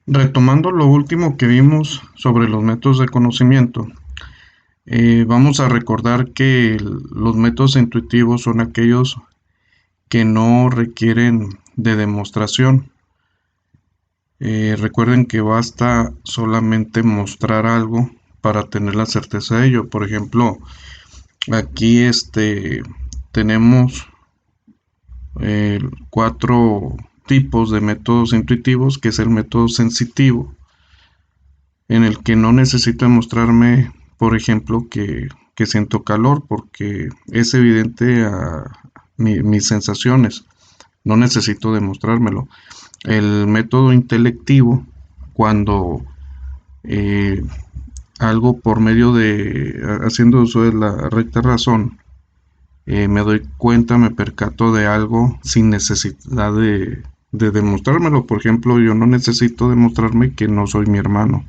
Retomando lo último que vimos sobre los métodos de conocimiento, vamos a recordar que los métodos intuitivos son aquellos que no requieren de demostración. Recuerden que basta solamente mostrar algo para tener la certeza de ello. Por ejemplo, aquí tenemos cuatro tipos de métodos intuitivos, que es el método sensitivo, en el que no necesito demostrarme, por ejemplo, que siento calor, porque es evidente a mis sensaciones, no necesito demostrármelo. El método intelectivo, cuando eh, algo por medio de, haciendo uso de la recta razón, me doy cuenta, me percato de algo sin necesidad de demostrármelo. Por ejemplo, yo no necesito demostrarme que no soy mi hermano.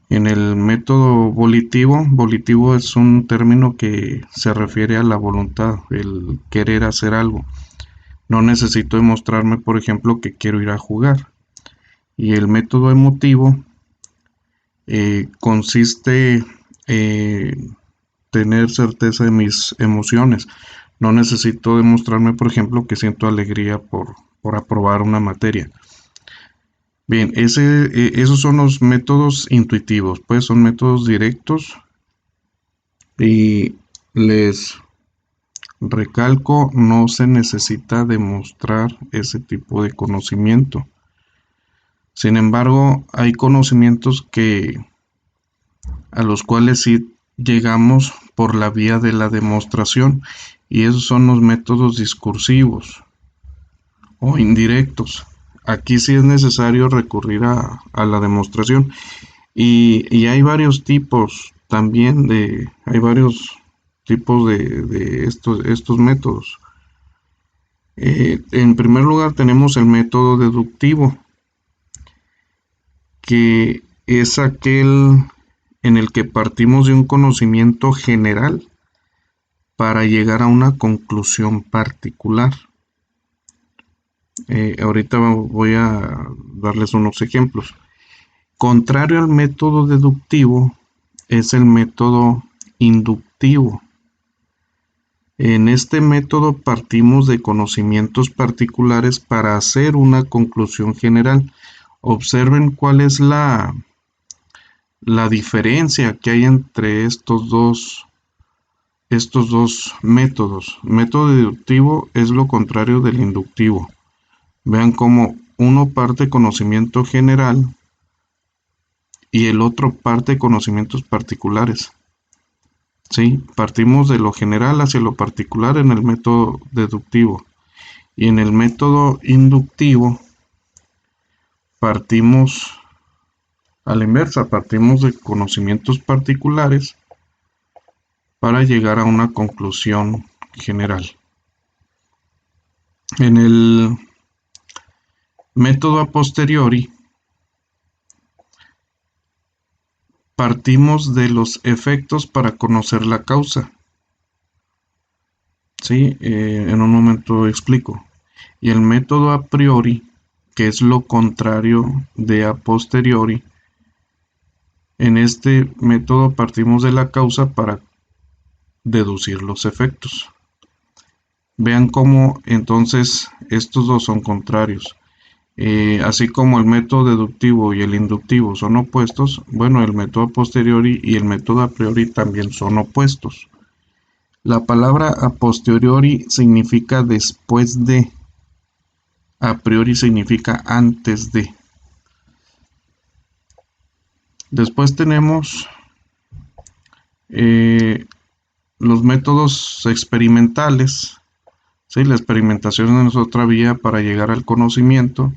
En el método volitivo, volitivo es un término que se refiere a la voluntad, el querer hacer algo. No necesito demostrarme, por ejemplo, que quiero ir a jugar. Y el método emotivo consiste en tener certeza de mis emociones. No necesito demostrarme, por ejemplo, que siento alegría por aprobar una materia. Bien, esos son los métodos intuitivos, pues son métodos directos y les recalco, no se necesita demostrar ese tipo de conocimiento. Sin embargo, hay conocimientos a los cuales sí llegamos por la vía de la demostración, y esos son los métodos discursivos o indirectos. Aquí sí es necesario recurrir a la demostración. Y hay varios tipos también hay varios tipos de estos métodos. En primer lugar tenemos el método deductivo, que es aquel en el que partimos de un conocimiento general para llegar a una conclusión particular. Ahorita voy a darles unos ejemplos. Contrario al método deductivo es el método inductivo. En este método partimos de conocimientos particulares para hacer una conclusión general. Observen cuál es la diferencia que hay entre estos dos métodos. El método deductivo es lo contrario del inductivo. Vean cómo uno parte conocimiento general y el otro parte conocimientos particulares. ¿Sí? Partimos de lo general hacia lo particular en el método deductivo. Y en el método inductivo partimos a la inversa, partimos de conocimientos particulares para llegar a una conclusión general. En el método a posteriori partimos de los efectos para conocer la causa. Sí, en un momento explico. Y el método a priori, que es lo contrario de a posteriori, en este método partimos de la causa para deducir los efectos. Vean cómo entonces estos dos son contrarios. Así como el método deductivo y el inductivo son opuestos, bueno, el método a posteriori y el método a priori también son opuestos. La palabra a posteriori significa después de, a priori significa antes de. Después tenemos los métodos experimentales. ¿Sí? La experimentación es otra vía para llegar al conocimiento.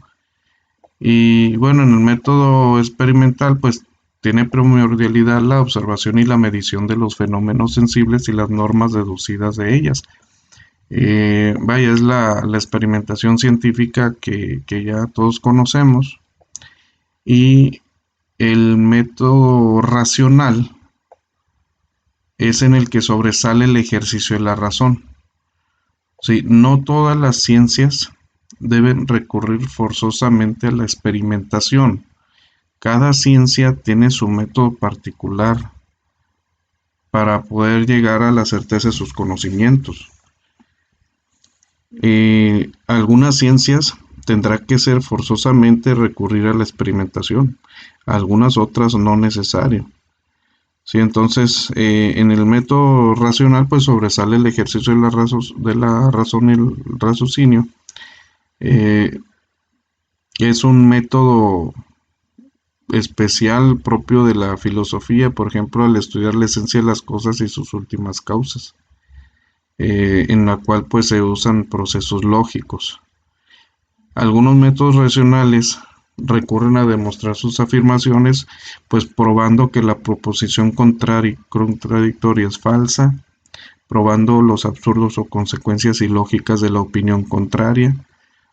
Y bueno, en el método experimental pues tiene primordialidad la observación y la medición de los fenómenos sensibles y las normas deducidas de ellas. Vaya, es la experimentación científica que ya todos conocemos. Y el método racional es en el que sobresale el ejercicio de la razón. Sí, no todas las ciencias deben recurrir forzosamente a la experimentación. Cada ciencia tiene su método particular para poder llegar a la certeza de sus conocimientos. Algunas ciencias tendrá que ser forzosamente recurrir a la experimentación, algunas otras no necesario. Sí, entonces en el método racional pues sobresale el ejercicio de la razón y el raciocinio. Eh, es un método especial propio de la filosofía, por ejemplo, al estudiar la esencia de las cosas y sus últimas causas, en la cual pues se usan procesos lógicos. Algunos métodos racionales recurren a demostrar sus afirmaciones, pues probando que la proposición contradictoria es falsa, probando los absurdos o consecuencias ilógicas de la opinión contraria,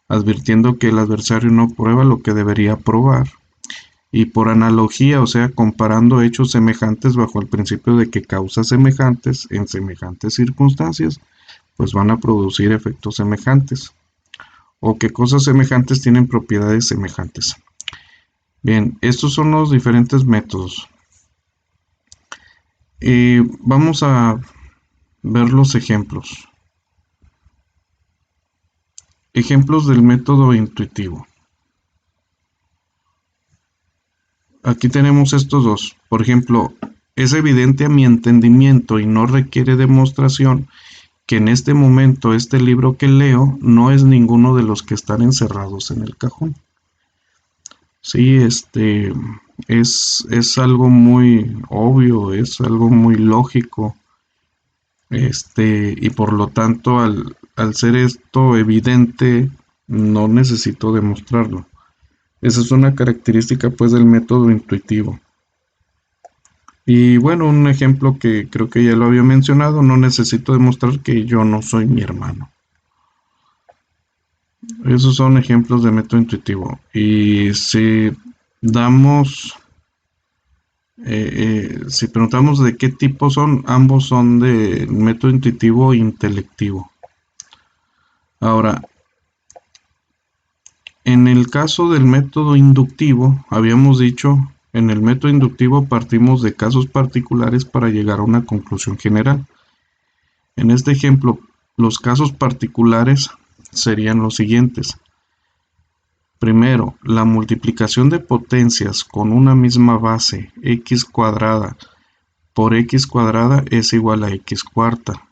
advirtiendo que el adversario no prueba lo que debería probar, y por analogía, o sea, comparando hechos semejantes bajo el principio de que causas semejantes en semejantes circunstancias, pues van a producir efectos semejantes, o que cosas semejantes tienen propiedades semejantes. Bien, estos son los diferentes métodos. Vamos a ver los ejemplos. Ejemplos del método intuitivo. Aquí tenemos estos dos. Por ejemplo, es evidente a mi entendimiento y no requiere demostración que en este momento este libro que leo no es ninguno de los que están encerrados en el cajón. Sí, es algo muy obvio, es algo muy lógico, y por lo tanto al ser esto evidente, no necesito demostrarlo. Esa es una característica pues del método intuitivo. Y bueno, un ejemplo que creo que ya lo había mencionado, no necesito demostrar que yo no soy mi hermano. Esos son ejemplos de método intuitivo. Y si damos, si preguntamos de qué tipo son, ambos son de método intuitivo e intelectivo. Ahora, en el caso del método inductivo, habíamos dicho, en el método inductivo partimos de casos particulares para llegar a una conclusión general. En este ejemplo, los casos particulares serían los siguientes. Primero, la multiplicación de potencias con una misma base x cuadrada por x cuadrada es igual a x cuarta.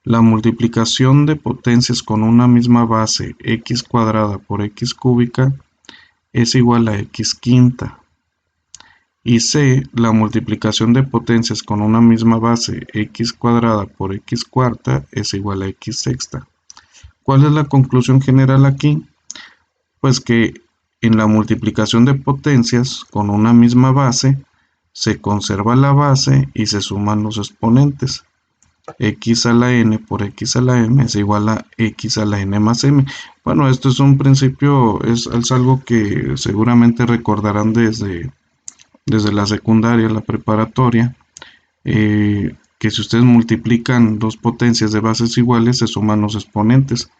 La multiplicación de potencias con una misma base x cuadrada por x cúbica es igual a x quinta. Y C, la multiplicación de potencias con una misma base x cuadrada por x cuarta es igual a x sexta. ¿Cuál es la conclusión general aquí? Pues que en la multiplicación de potencias con una misma base se conserva la base y se suman los exponentes. X a la n por x a la m es igual a x a la n más m. Bueno, esto es un principio, es algo que seguramente recordarán desde la secundaria, la preparatoria, que si ustedes multiplican dos potencias de bases iguales, se suman los exponentes.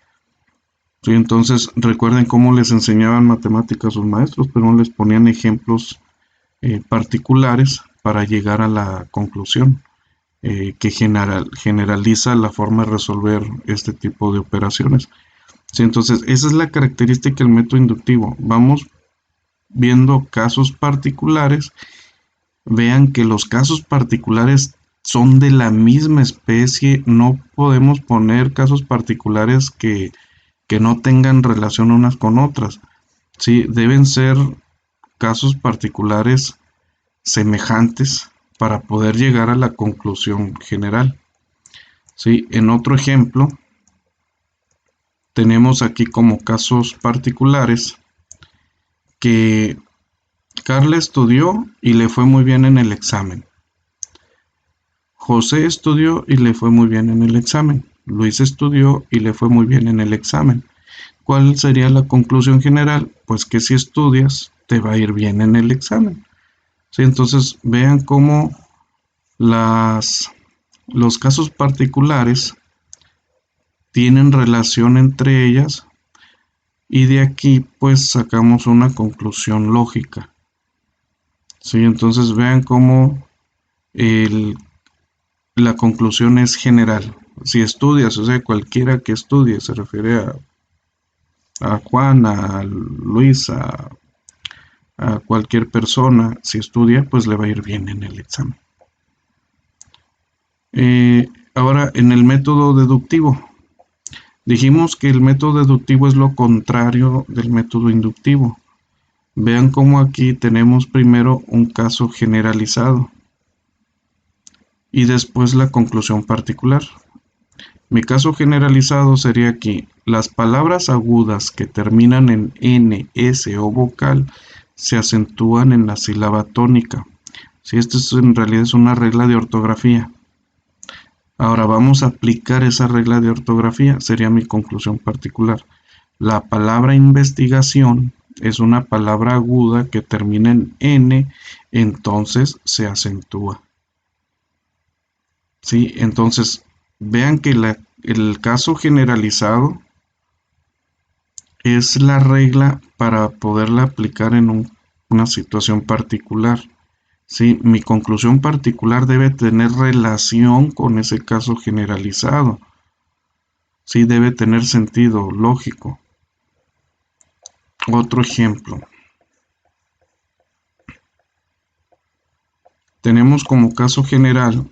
Sí, entonces recuerden cómo les enseñaban matemáticas sus maestros, pero no les ponían ejemplos particulares para llegar a la conclusión que generaliza la forma de resolver este tipo de operaciones. Sí, entonces esa es la característica del método inductivo. Vamos viendo casos particulares. Vean que los casos particulares son de la misma especie. No podemos poner casos particulares que no tengan relación unas con otras. Sí, deben ser casos particulares semejantes para poder llegar a la conclusión general. Sí, en otro ejemplo, tenemos aquí como casos particulares que Carla estudió y le fue muy bien en el examen. José estudió y le fue muy bien en el examen. Luis estudió y le fue muy bien en el examen. ¿Cuál sería la conclusión general? Pues que si estudias, te va a ir bien en el examen. Sí, entonces vean cómo los casos particulares tienen relación entre ellas y de aquí pues sacamos una conclusión lógica. Sí, entonces vean cómo el- la conclusión es general. Si estudias, o sea, cualquiera que estudie, se refiere a Juan, a Luis, a cualquier persona, si estudia, pues le va a ir bien en el examen. Ahora, en el método deductivo, dijimos que el método deductivo es lo contrario del método inductivo. Vean cómo aquí tenemos primero un caso generalizado y después la conclusión particular. Mi caso generalizado sería aquí: las palabras agudas que terminan en N, S o vocal se acentúan en la sílaba tónica. Si esto en realidad es una regla de ortografía. Ahora vamos a aplicar esa regla de ortografía, sería mi conclusión particular. La palabra investigación es una palabra aguda que termina en N, entonces se acentúa. ¿Sí? Entonces, vean que el caso generalizado es la regla para poderla aplicar en una situación particular. ¿Sí? Mi conclusión particular debe tener relación con ese caso generalizado. Sí, debe tener sentido lógico. Otro ejemplo. Tenemos como caso general: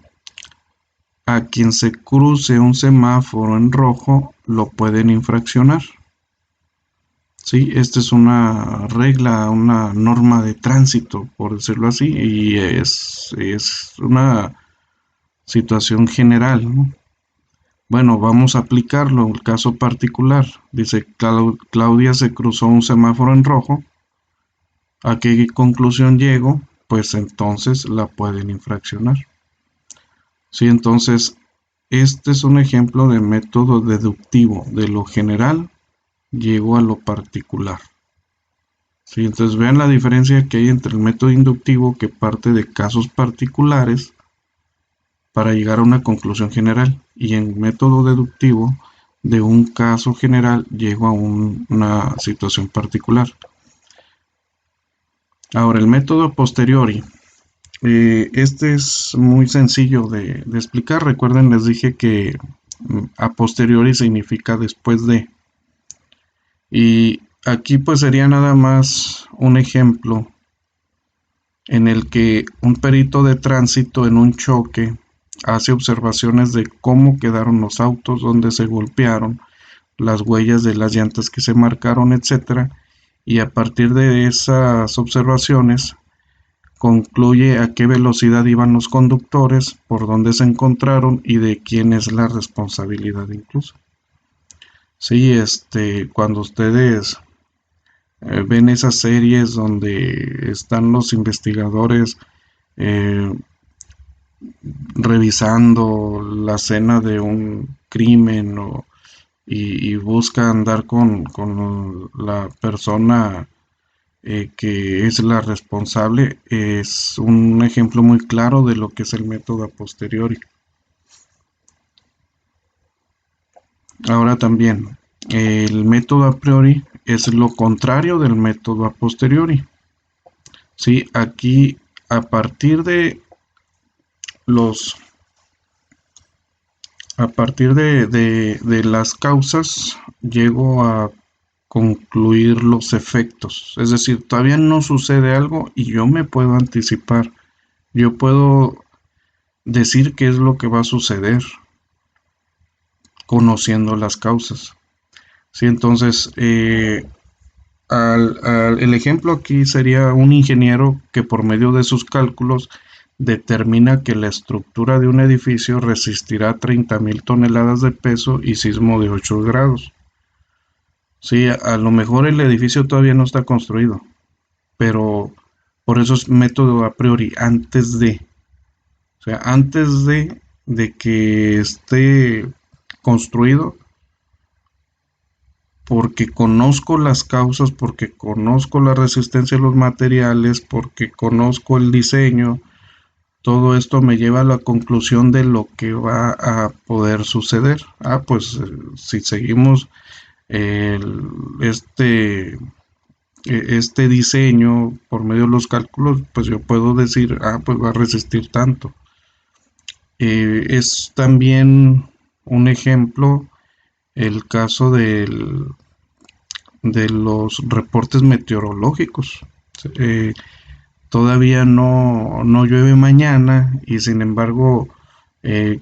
a quien se cruce un semáforo en rojo lo pueden infraccionar. Sí, esta es una regla, una norma de tránsito, por decirlo así, y es una situación general, ¿no? Bueno, vamos a aplicarlo en el caso particular. Dice, Claudia se cruzó un semáforo en rojo. ¿A qué conclusión llego? Pues entonces la pueden infraccionar. Sí, entonces este es un ejemplo de método deductivo. De lo general llego a lo particular. Sí, entonces vean la diferencia que hay entre el método inductivo, que parte de casos particulares para llegar a una conclusión general, y en método deductivo, de un caso general llego a una situación particular. Ahora, el método a posteriori. Este es muy sencillo de explicar. Recuerden, les dije que a posteriori significa después de. Y aquí pues sería nada más un ejemplo en el que un perito de tránsito en un choque hace observaciones de cómo quedaron los autos, dónde se golpearon, las huellas de las llantas que se marcaron, etcétera, y a partir de esas observaciones concluye a qué velocidad iban los conductores, por dónde se encontraron y de quién es la responsabilidad incluso. Sí, cuando ustedes ven esas series donde están los investigadores eh, revisando la escena de un crimen y buscan dar con la persona que es la responsable, es un ejemplo muy claro de lo que es el método a posteriori. Ahora también, el método a priori es lo contrario del método a posteriori. Sí, aquí a partir de los de las causas llego a concluir los efectos. Es decir, todavía no sucede algo y yo me puedo anticipar. Yo puedo decir qué es lo que va a suceder conociendo las causas. Sí, entonces, el ejemplo aquí sería un ingeniero que por medio de sus cálculos determina que la estructura de un edificio resistirá 30,000 toneladas de peso y sismo de 8 grados. Sí, a lo mejor el edificio todavía no está construido, pero por eso es método a priori, antes de, o sea, antes de que esté construido, porque conozco las causas, porque conozco la resistencia de los materiales, porque conozco el diseño, todo esto me lleva a la conclusión de lo que va a poder suceder. Pues si seguimos este, este diseño por medio de los cálculos, pues yo puedo decir, pues va a resistir tanto. Es también un ejemplo el caso de los reportes meteorológicos. Eh, Todavía no llueve mañana y sin embargo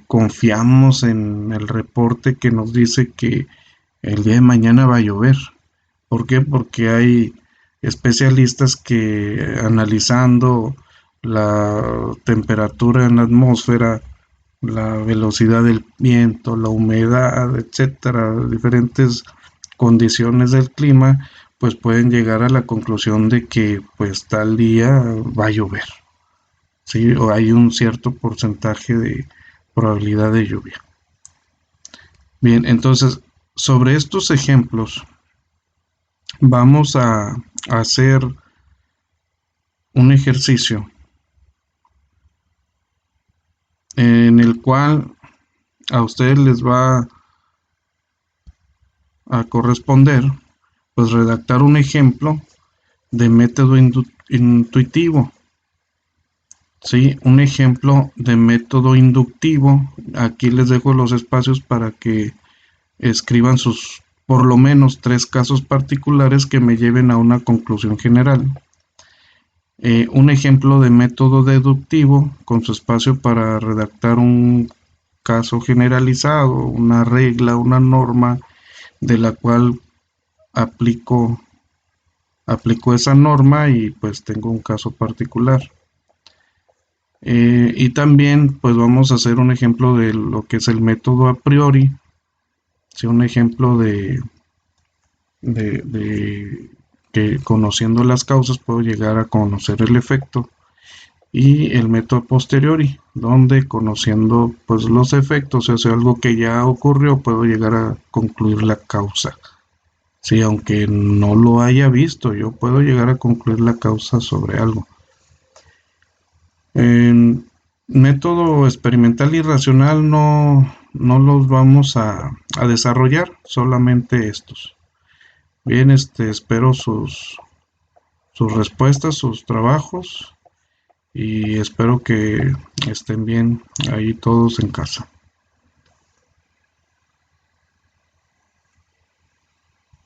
confiamos en el reporte que nos dice que el día de mañana va a llover. ¿Por qué? Porque hay especialistas que analizando la temperatura en la atmósfera, la velocidad del viento, la humedad, etcétera, diferentes condiciones del clima, pues pueden llegar a la conclusión de que pues tal día va a llover, ¿sí? O hay un cierto porcentaje de probabilidad de lluvia. Bien, entonces, sobre estos ejemplos, vamos a hacer un ejercicio en el cual a ustedes les va a corresponder pues redactar un ejemplo de método intuitivo. Sí, un ejemplo de método inductivo. Aquí les dejo los espacios para que escriban sus por lo menos 3 casos particulares que me lleven a una conclusión general. Un ejemplo de método deductivo con su espacio para redactar un caso generalizado, una regla, una norma de la cual aplico, aplico esa norma y pues tengo un caso particular. Y también pues vamos a hacer un ejemplo de lo que es el método a priori, ¿sí? Un ejemplo de que conociendo las causas puedo llegar a conocer el efecto, y el método a posteriori, donde conociendo pues los efectos, o sea, algo que ya ocurrió, puedo llegar a concluir la causa. Sí, aunque no lo haya visto, yo puedo llegar a concluir la causa sobre algo. En método experimental y racional no los vamos a desarrollar, solamente estos. Bien, espero sus respuestas, sus trabajos y espero que estén bien ahí todos en casa.